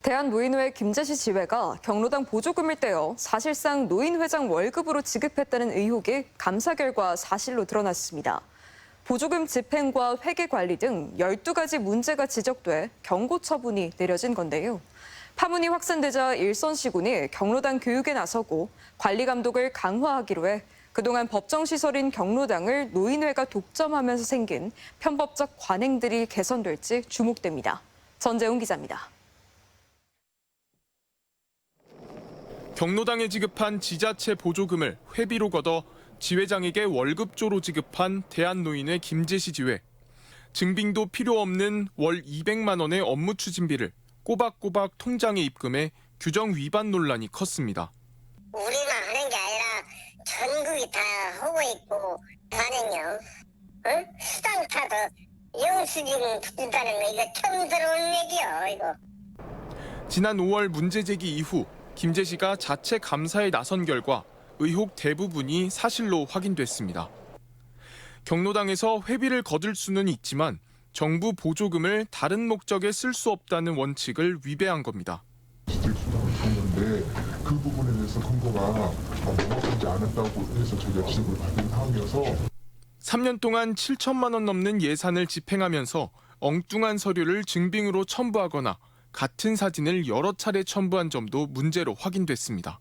대한노인회 김제시 지회가 경로당 보조금을 떼어 사실상 노인회장 월급으로 지급했다는 의혹이 감사 결과 사실로 드러났습니다. 보조금 집행과 회계 관리 등 12가지 문제가 지적돼 경고 처분이 내려진 건데요. 파문이 확산되자 일선시군이 경로당 교육에 나서고 관리 감독을 강화하기로 해 그동안 법정시설인 경로당을 노인회가 독점하면서 생긴 편법적 관행들이 개선될지 주목됩니다. 전재훈 기자입니다. 경로당에 지급한 지자체 보조금을 회비로 걷어 지회장에게 월급조로 지급한 대한노인회 김제시 지회. 증빙도 필요 없는 월 200만 원의 업무 추진비를 꼬박꼬박 통장에 입금해 규정 위반 논란이 컸습니다. 우리만 하는 게 아니라 전국이 다 하고 있고 관행요. 수당 타도 영수증 붙는다는 거 이거 처음 들어온 얘기요 이거. 지난 5월 문제 제기 이후 김제시가 자체 감사에 나선 결과 의혹 대부분이 사실로 확인됐습니다. 경로당에서 회비를 거둘 수는 있지만 정부 보조금을 다른 목적에 쓸 수 없다는 원칙을 위배한 겁니다. 수당을 줬는데 그 부분에 대해서 근거가 명확하지 않았다고 해서 저희가 지적을 받은 상황이어서 3년 동안 7천만 원 넘는 예산을 집행하면서 엉뚱한 서류를 증빙으로 첨부하거나 같은 사진을 여러 차례 첨부한 점도 문제로 확인됐습니다.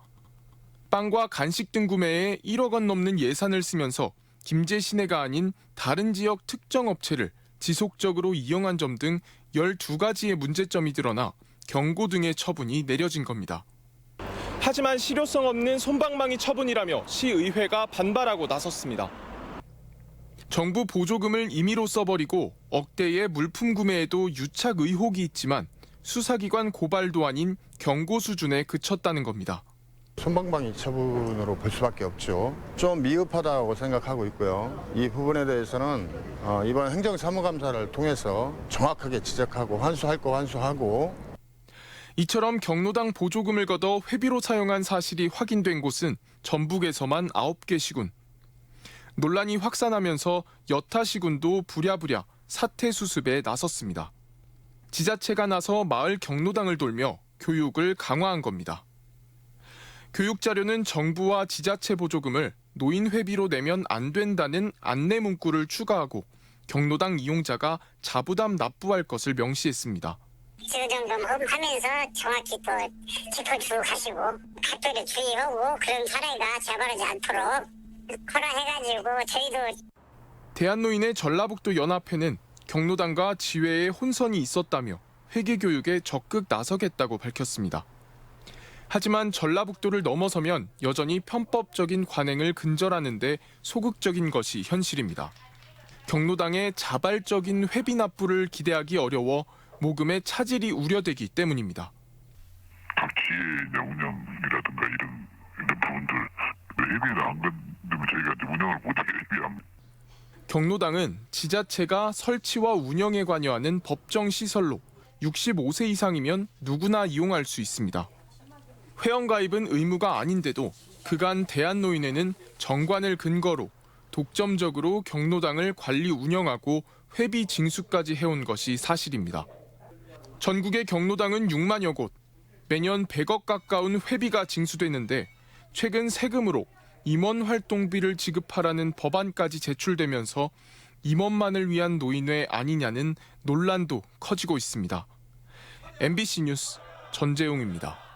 빵과 간식 등 구매에 1억 원 넘는 예산을 쓰면서 김제 시내가 아닌 다른 지역 특정 업체를 지속적으로 이용한 점 등 12가지의 문제점이 드러나 경고 등의 처분이 내려진 겁니다. 하지만 실효성 없는 솜방망이 처분이라며 시의회가 반발하고 나섰습니다. 정부 보조금을 임의로 써버리고 억대의 물품 구매에도 유착 의혹이 있지만 수사기관 고발도 아닌 경고 수준에 그쳤다는 겁니다. 솜방망이 처분으로 볼 수밖에 없죠. 좀 미흡하다고 생각하고 있고요. 이 부분에 대해서는 이번 행정사무감사를 통해서 정확하게 지적하고 환수할 거 환수하고. 이처럼 경로당 보조금을 걷어 회비로 사용한 사실이 확인된 곳은 전북에서만 9개 시군. 논란이 확산하면서 여타 시군도 부랴부랴 사태 수습에 나섰습니다. 지자체가 나서 마을 경로당을 돌며 교육을 강화한 겁니다. 교육 자료는 정부와 지자체 보조금을 노인 회비로 내면 안 된다는 안내 문구를 추가하고 경로당 이용자가 자부담 납부할 것을 명시했습니다. 지구점검하면서 정확히 또 짚어주고 가시고 각별히 주의하고 그런 사례가 재발하지 않도록 허락해가지고 저희도. 대한노인의 전라북도 연합회는 경로당과 지회에 혼선이 있었다며 회계교육에 적극 나서겠다고 밝혔습니다. 하지만 전라북도를 넘어서면 여전히 편법적인 관행을 근절하는 데 소극적인 것이 현실입니다. 경로당의 자발적인 회비 납부를 기대하기 어려워 모금의 차질이 우려되기 때문입니다. 각 지혜의 운영이라든가 이런 부분들 회비를 안 건드면 저희가 운영을 못하게 회비합니다. 경로당은 지자체가 설치와 운영에 관여하는 법정 시설로 65세 이상이면 누구나 이용할 수 있습니다. 회원가입은 의무가 아닌데도 그간 대한노인회는 정관을 근거로 독점적으로 경로당을 관리 운영하고 회비 징수까지 해온 것이 사실입니다. 전국의 경로당은 6만여 곳, 매년 100억 가까운 회비가 징수되는데 최근 세금으로 임원 활동비를 지급하라는 법안까지 제출되면서 임원만을 위한 노인회 아니냐는 논란도 커지고 있습니다. MBC 뉴스 전재용입니다.